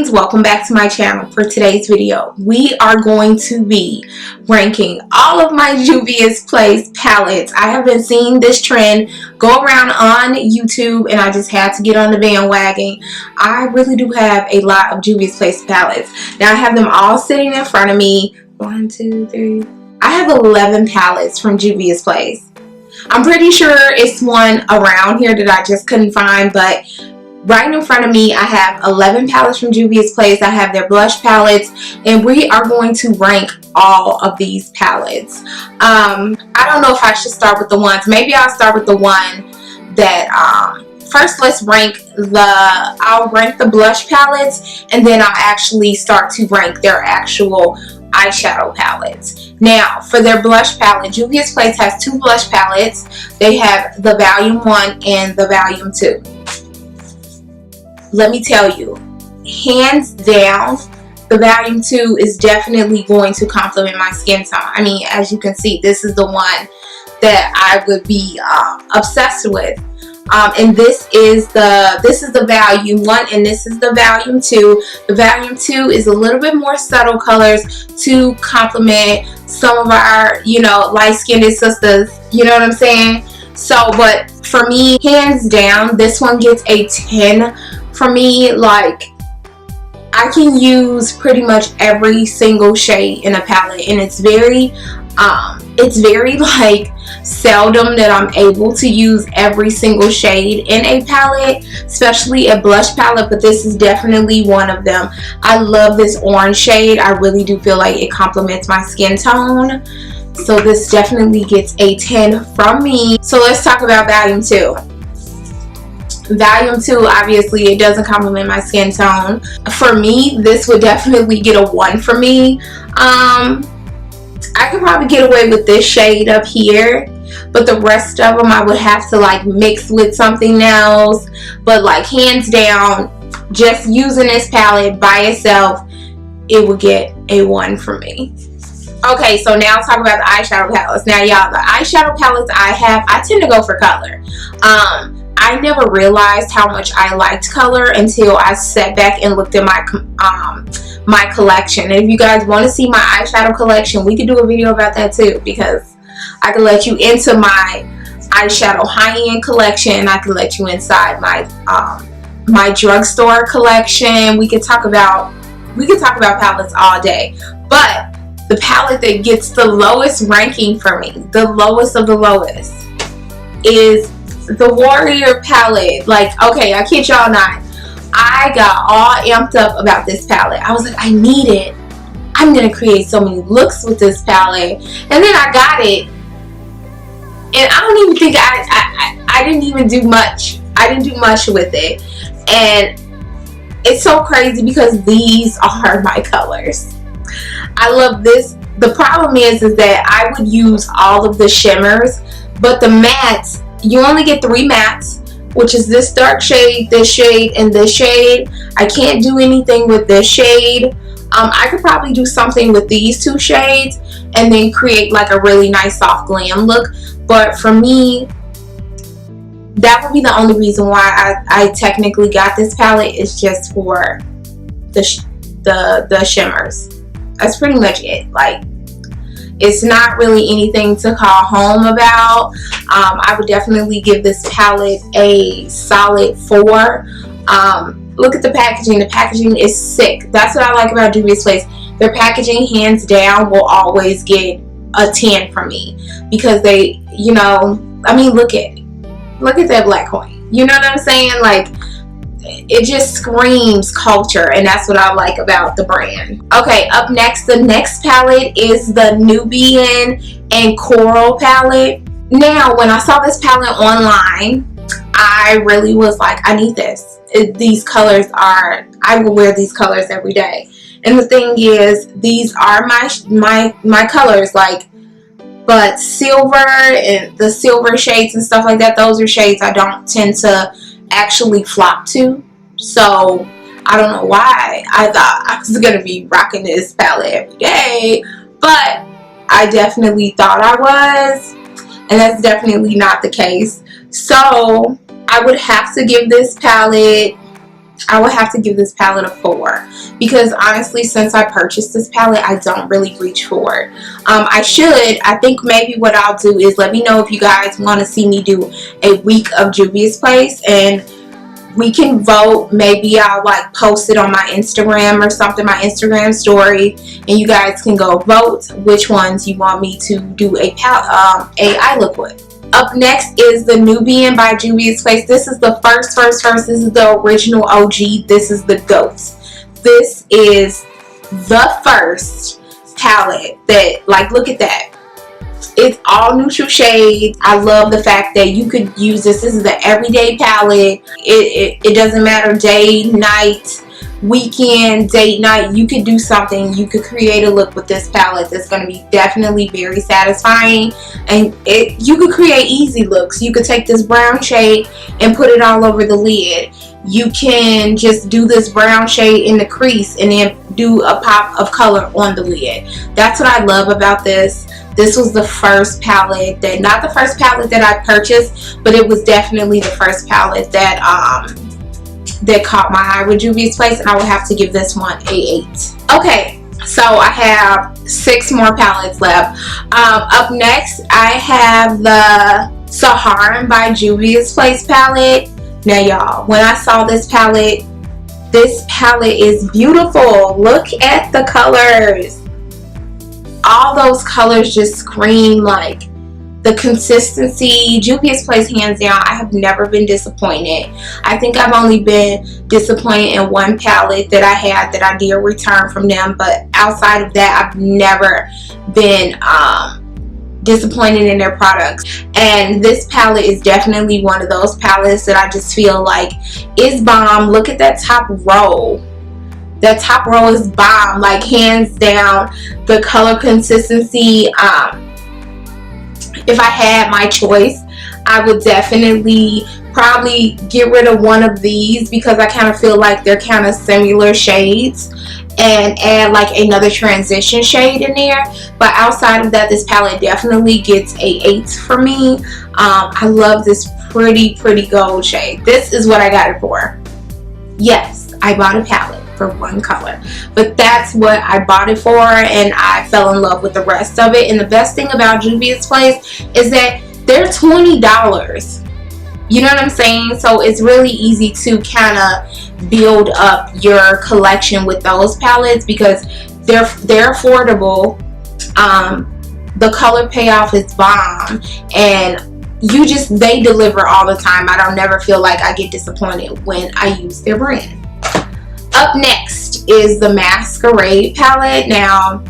friends, welcome back to my channel. For today's video, we are going to be ranking all of my JUVIASPLACE palettes. I have been seeing this trend go around on YouTube and I just had to get on the bandwagon. I really do have a lot of JUVIASPLACE palettes. Now I have them all sitting in front of me. 1, 2, 3. I have 11 palettes from JUVIASPLACE. I'm pretty sure it's one around here that I just couldn't find, but right in front of me I have 11 palettes from JUVIASPLACE. I have their blush palettes and we are going to rank all of these palettes. I don't know if I should start with the ones. Maybe I'll start with the one that first let's rank I'll rank the blush palettes and then I'll actually start to rank their actual eyeshadow palettes. Now for their blush palette, JUVIASPLACE has two blush palettes. They have the volume 1 and the volume 2. Let me tell you, hands down, the volume 2 is definitely going to complement my skin tone. I mean, as you can see, this is the one that I would be obsessed with. And this is the volume 1 and this is the volume 2. The volume 2 is a little bit more subtle colors to complement some of our, you know, light-skinned sisters. You know what I'm saying? So, but for me, hands down, this one gets a 10. For me, like, I can use pretty much every single shade in a palette, and it's very like seldom that I'm able to use every single shade in a palette, especially a blush palette, but this is definitely one of them. I love this orange shade. I really do feel like it complements my skin tone. So this definitely gets a 10 from me. So let's talk about volume 2. Volume 2, obviously, it doesn't complement my skin tone. For me, this would definitely get a 1 for me. I could probably get away with this shade up here, but the rest of them I would have to like mix with something else. But like hands down, just using this palette by itself, it would get a 1 for me. Okay, so now talk about the eyeshadow palettes. Now y'all, the eyeshadow palettes I have, I tend to go for color. I never realized how much I liked color until I sat back and looked at my collection. And if you guys want to see my eyeshadow collection, we could do a video about that too, because I could let you into my eyeshadow high-end collection. I could let you inside my my drugstore collection. We could talk about palettes all day. But the palette that gets the lowest ranking for me, the lowest of the lowest, is the Warrior palette. Like, okay, I kid y'all not, I got all amped up about this palette. I was like, I need it. I'm gonna create so many looks with this palette. And then I got it, and I don't even think I didn't even do much. I didn't do much with it, and it's so crazy because these are my colors. I love this. The problem is that I would use all of the shimmers, but the mattes, you only get 3 mattes, which is this dark shade, this shade, and this shade. I can't do anything with this shade. I could probably do something with these 2 shades and then create like a really nice soft glam look. But for me, that would be the only reason why I technically got this palette, is just for the shimmers. That's pretty much it. Like, it's not really anything to call home about. I would definitely give this palette a solid 4. Look at the packaging. The packaging is sick. That's what I like about JUVIASPLACE. Their packaging, hands down, will always get a 10 from me, because they, you know, I mean, look at that black coin. You know what I'm saying? Like, it just screams culture, and that's what I like about the brand. Okay, up next, the next palette is the Nubian and Coral palette. Now, when I saw this palette online, I really was like, I need this. These colors are, I will wear these colors every day. And the thing is, these are my colors, like, but silver and the silver shades and stuff like that, those are shades I don't tend to actually flop to. So I don't know why I thought I was gonna be rocking this palette every day, but I definitely thought I was, and that's definitely not the case. So I would have to give this palette I would have to give this palette a 4 because honestly, since I purchased this palette, I don't really reach for it. I think maybe what I'll do is let me know if you guys want to see me do a week of JUVIASPLACE, and we can vote. Maybe I'll like post it on my Instagram or something, my Instagram story, and you guys can go vote which ones you want me to do a eye look with. Up next is the Nubian by JUVIASPLACE. This is the first. This is the original OG. This is the GOAT. This is the first palette that, like, look at that. It's all neutral shades. I love the fact that you could use this. This is an everyday palette. It doesn't matter day, night, weekend, date, night. You could do something. You could create a look with this palette that's going to be definitely very satisfying. And you could create easy looks. You could take this brown shade and put it all over the lid. You can just do this brown shade in the crease and then do a pop of color on the lid. That's what I love about this. This was the first palette that, not the first palette that I purchased, but it was definitely the first palette that that caught my eye with JUVIASPLACE, and I would have to give this one a 8. Okay, so I have 6 more palettes left. Up next, I have the Sahara by JUVIASPLACE palette. Now, y'all, when I saw this palette is beautiful. Look at the colors. All those colors just scream like the consistency. JUVIASPLACE, hands down, I have never been disappointed. I think I've only been disappointed in one palette that I had that I did return from them, but outside of that, I've never been disappointed in their products. And this palette is definitely one of those palettes that I just feel like is bomb. Look at that top row. That top row is bomb, like hands down. The color consistency, if I had my choice, I would definitely probably get rid of one of these because I kind of feel like they're kind of similar shades, and add like another transition shade in there. But outside of that, this palette definitely gets a 8 for me. I love this pretty gold shade. This is what I got it for. Yes, I bought a palette for one color, but that's what I bought it for, and I fell in love with the rest of it. And the best thing about JUVIASPLACE is that they're $20. You know what I'm saying? So it's really easy to kind of build up your collection with those palettes because they're affordable. The color payoff is bomb, and they deliver all the time. I don't never feel like I get disappointed when I use their brand. Up next is the Masquerade Palette. Now,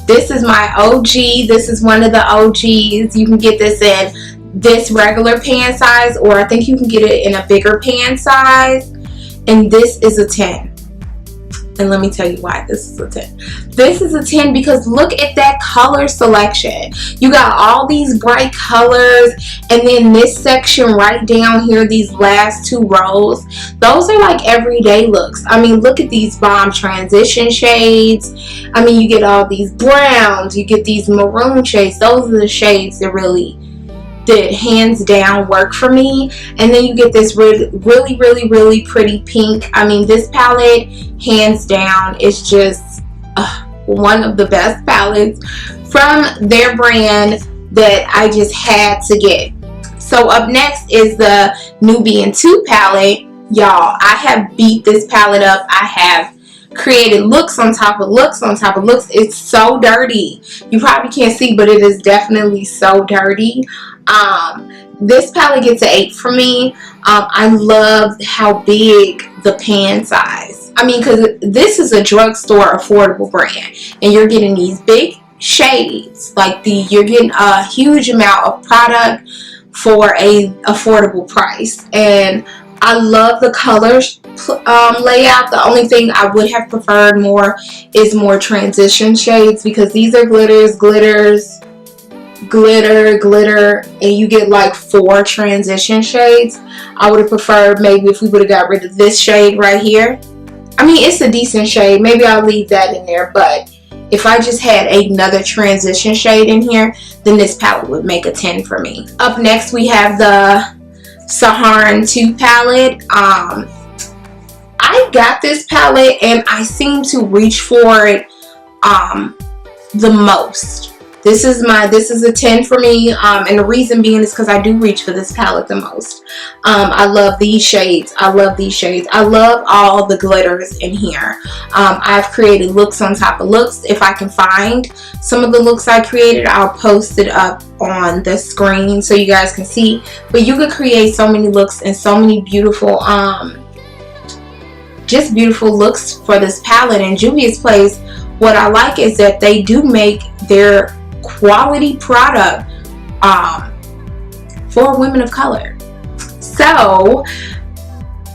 this is my OG. This is one of the OGs. You can get this in this regular pan size, or I think you can get it in a bigger pan size. And this is a 10. And let me tell you why this is a 10. This is a 10 because look at that color selection. You got all these bright colors, and then this section right down here, these last 2 rows, those are like everyday looks. I mean, look at these bomb transition shades. I mean, you get all these browns, you get these maroon shades. Those are the shades that really that hands down work for me. And then you get this really pretty pink. I mean, this palette hands down is just one of the best palettes from their brand that I just had to get. So up next is the Nubian 2 palette. Y'all, I have beat this palette up. I have created looks on top of looks on top of looks. It's so dirty. You probably can't see, but it is definitely so dirty. This palette gets an 8 for me. I love how big the pan size. I mean, because this is a drugstore affordable brand, and you're getting these big shades. Like you're getting a huge amount of product for a affordable price, and I love the colors layout. The only thing I would have preferred more is more transition shades, because these are glitters, glitter, and you get like 4 transition shades. I would have preferred maybe if we would have got rid of this shade right here. I mean, it's a decent shade. Maybe I'll leave that in there, but if I just had another transition shade in here, then this palette would make a 10 for me. Up next, we have the Sahara 2 palette. I got this palette and I seem to reach for it the most. This is a 10 for me, and the reason being is because I do reach for this palette the most. I love these shades. I love these shades. I love all the glitters in here. I've created looks on top of looks. If I can find some of the looks I created, I'll post it up on the screen so you guys can see. But you could create so many looks and so many beautiful, just beautiful looks for this palette. And JUVIASPLACE, what I like is that they do make their quality product for women of color. So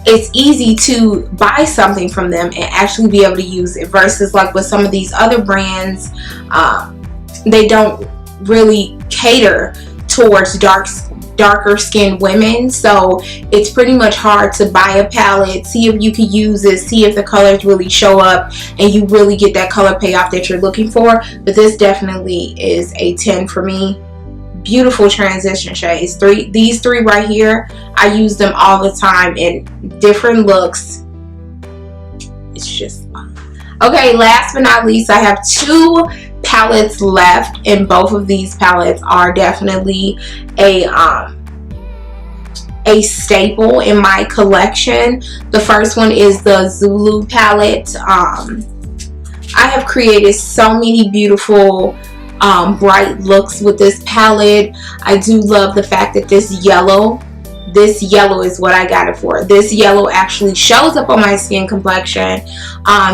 it's easy to buy something from them and actually be able to use it, versus like with some of these other brands, they don't really cater towards darker skinned women. So it's pretty much hard to buy a palette, see if you can use it, see if the colors really show up and you really get that color payoff that you're looking for. But this definitely is a 10 for me. Beautiful transition shades. These three right here, I use them all the time in different looks. It's just fun. Okay, last but not least, I have 2 palettes left, and both of these palettes are definitely a staple in my collection. The first one is the Zulu Palette. I have created so many beautiful bright looks with this palette. I do love the fact that this yellow is what I got it for. This yellow actually shows up on my skin complexion.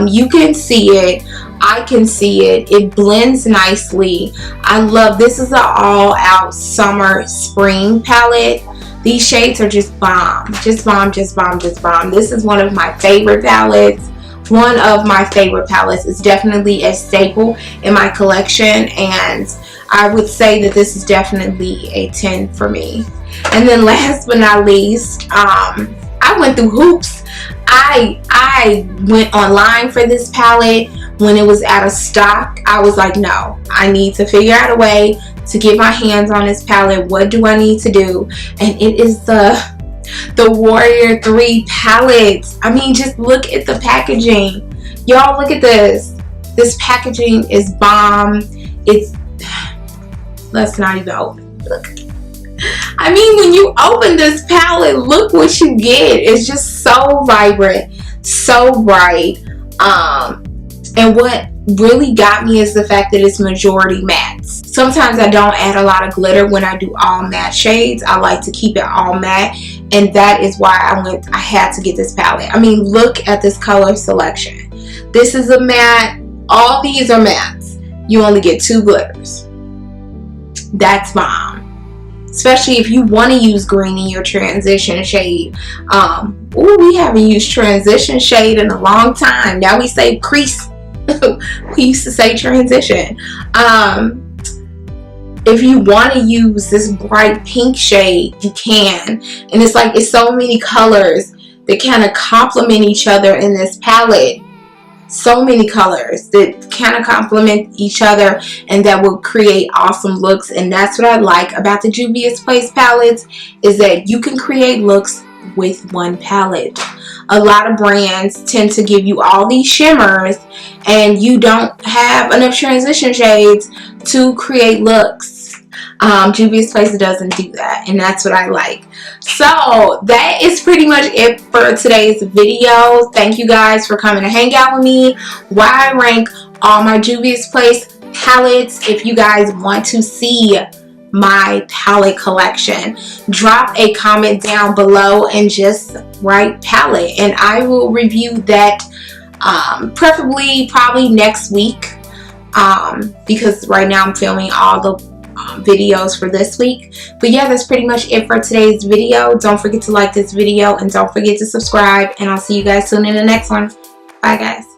You can see it. I can see it. It blends nicely. I love this. Is an all-out summer spring palette. These shades are just bomb. Just bomb, just bomb, just bomb. This is one of my favorite palettes. One of my favorite palettes. Is definitely a staple in my collection, and I would say that this is definitely a 10 for me. And then last but not least, I went through hoops. I went online for this palette when it was out of stock. I was like, no, I need to figure out a way to get my hands on this palette. What do I need to do? And it is the Warrior 3 palette. I mean, just look at the packaging. Y'all, look at this. This packaging is bomb. Let's not even open it. Look. I mean, when you open this palette, look what you get. It's just so vibrant, so bright. And what really got me is the fact that it's majority mattes. Sometimes I don't add a lot of glitter when I do all matte shades. I like to keep it all matte, and that is why I had to get this palette. I mean, look at this color selection. This is a matte. All these are mattes. You only get 2 glitters. That's bomb. Especially if you want to use green in your transition shade. Ooh, we haven't used transition shade in a long time. Now we say crease. We used to say transition. If you want to use this bright pink shade, you can. And it's so many colors that kind of complement each other in this palette. So many colors that kind of complement each other and that will create awesome looks. And that's what I like about the JUVIASPLACE palettes, is that you can create looks with one palette. A lot of brands tend to give you all these shimmers and you don't have enough transition shades to create looks. JUVIASPLACE doesn't do that, and that's what I like. So that is pretty much it for today's video. Thank you guys for coming to hang out with me while I rank all my JUVIASPLACE palettes. If you guys want to see my palette collection, drop a comment down below and just write palette, and I will review that probably next week, because right now I'm filming all the videos for this week. But yeah, that's pretty much it for today's video. Don't forget to like this video and don't forget to subscribe, and I'll see you guys soon in the next one. Bye guys.